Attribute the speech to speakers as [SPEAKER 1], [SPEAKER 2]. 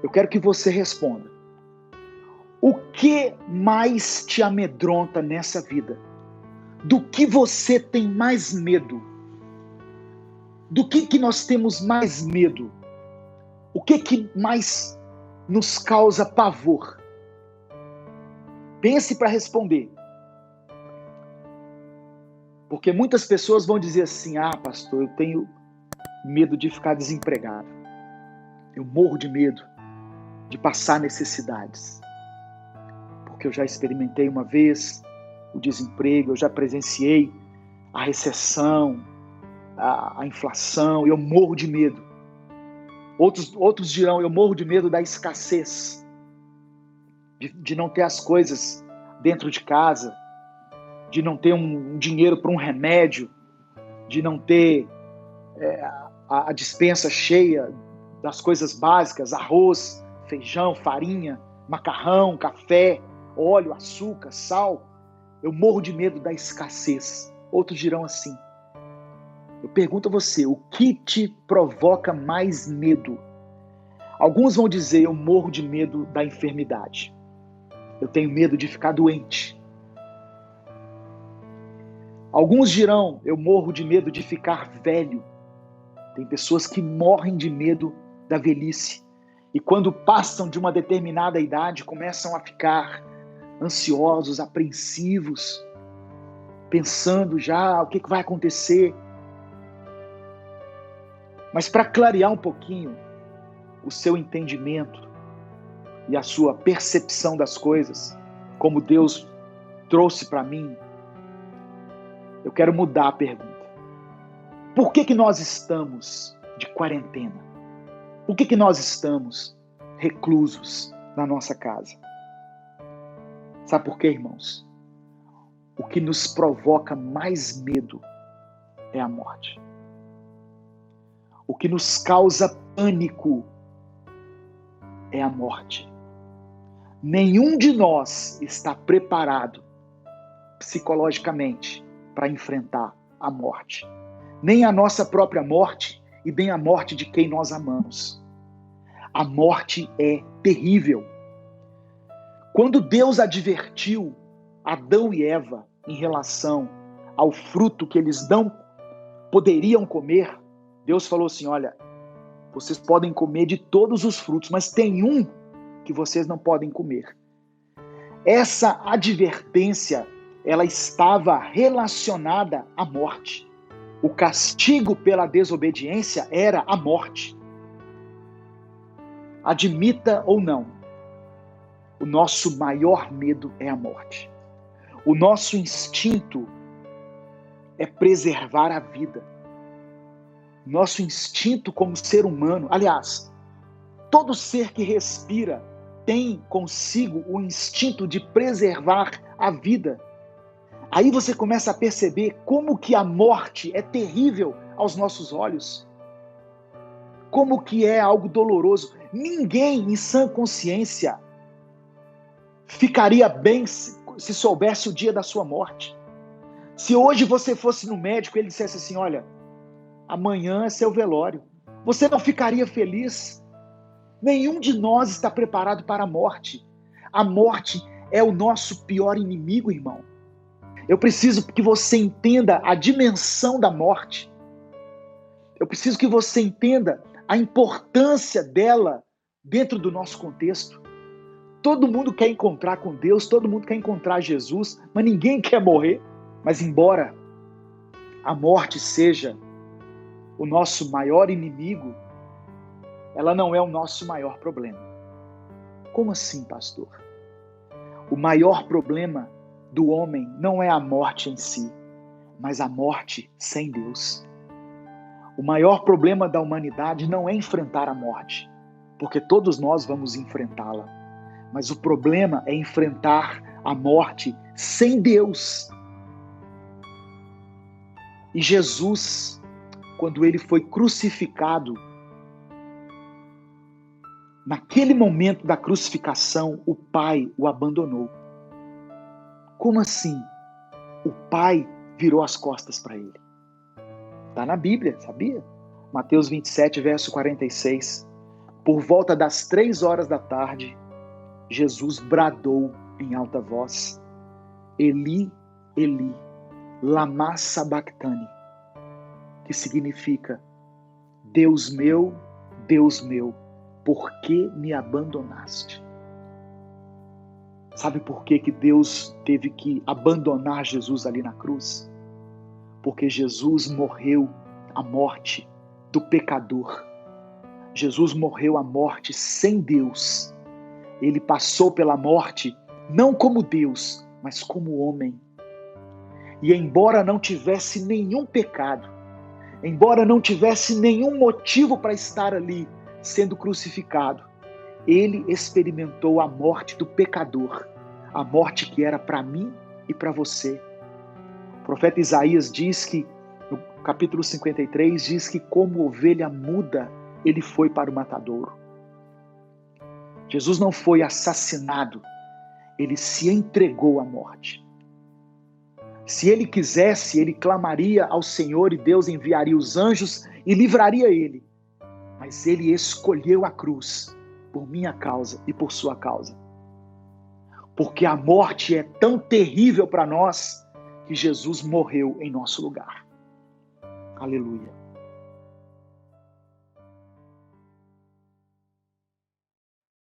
[SPEAKER 1] Eu quero que você responda. O que mais te amedronta nessa vida? Do que você tem mais medo? Do que nós temos mais medo? O que mais nos causa pavor? Pense para responder. Porque muitas pessoas vão dizer assim, pastor, eu tenho medo de ficar desempregado. Eu morro de medo de passar necessidades. Porque eu já experimentei uma vez o desemprego, eu já presenciei a recessão, a inflação, e eu morro de medo. Outros dirão, eu morro de medo da escassez, de não ter as coisas dentro de casa, de não ter um dinheiro para um remédio, de não ter a despensa cheia das coisas básicas, arroz, feijão, farinha, macarrão, café, óleo, açúcar, sal. Eu morro de medo da escassez. Outros dirão assim. Eu pergunto a você, o que te provoca mais medo? Alguns vão dizer, eu morro de medo da enfermidade. Eu tenho medo de ficar doente. Alguns dirão, eu morro de medo de ficar velho. Tem pessoas que morrem de medo da velhice. E quando passam de uma determinada idade, começam a ficar ansiosos, apreensivos, pensando já o que vai acontecer. Mas para clarear um pouquinho o seu entendimento e a sua percepção das coisas, como Deus trouxe para mim, eu quero mudar a pergunta. Por que nós estamos de quarentena? Por que nós estamos reclusos na nossa casa? Sabe por quê, irmãos? O que nos provoca mais medo é a morte. O que nos causa pânico é a morte. Nenhum de nós está preparado psicologicamente para enfrentar a morte. Nem a nossa própria morte e nem a morte de quem nós amamos. A morte é terrível. Quando Deus advertiu Adão e Eva em relação ao fruto que eles não poderiam comer, Deus falou assim, olha, vocês podem comer de todos os frutos, mas tem um que vocês não podem comer. Essa advertência, ela estava relacionada à morte. O castigo pela desobediência era a morte. Admita ou não, o nosso maior medo é a morte. O nosso instinto é preservar a vida. Nosso instinto como ser humano, aliás, todo ser que respira tem consigo o instinto de preservar a vida. Aí você começa a perceber como que a morte é terrível aos nossos olhos. Como que é algo doloroso. Ninguém em sã consciência ficaria bem se soubesse o dia da sua morte. Se hoje você fosse no médico e ele dissesse assim, olha, amanhã é seu velório, você não ficaria feliz? Nenhum de nós está preparado para a morte. A morte é o nosso pior inimigo, irmão. Eu preciso que você entenda a dimensão da morte. Eu preciso que você entenda a importância dela dentro do nosso contexto. Todo mundo quer encontrar com Deus, todo mundo quer encontrar Jesus, mas ninguém quer morrer. Mas embora a morte seja o nosso maior inimigo, ela não é o nosso maior problema. Como assim, pastor? O maior problema do homem não é a morte em si, mas a morte sem Deus. O maior problema da humanidade não é enfrentar a morte, porque todos nós vamos enfrentá-la. Mas o problema é enfrentar a morte sem Deus. E Jesus, quando ele foi crucificado, naquele momento da crucificação, o Pai o abandonou. Como assim? O Pai virou as costas para ele. Está na Bíblia, sabia? Mateus 27, verso 46. Por volta das 3 horas da tarde, Jesus bradou em alta voz: Eli, Eli, lama sabachthani, que significa: Deus meu, por que me abandonaste? Sabe por que Deus teve que abandonar Jesus ali na cruz? Porque Jesus morreu a morte do pecador. Jesus morreu a morte sem Deus. Ele passou pela morte não como Deus, mas como homem. E embora não tivesse nenhum pecado, embora não tivesse nenhum motivo para estar ali sendo crucificado, ele experimentou a morte do pecador, a morte que era para mim e para você. O profeta Isaías diz que, no capítulo 53, diz que como ovelha muda, ele foi para o matadouro. Jesus não foi assassinado, ele se entregou à morte. Se ele quisesse, ele clamaria ao Senhor e Deus enviaria os anjos e livraria ele. Mas ele escolheu a cruz por minha causa e por sua causa. Porque a morte é tão terrível para nós que Jesus morreu em nosso lugar. Aleluia.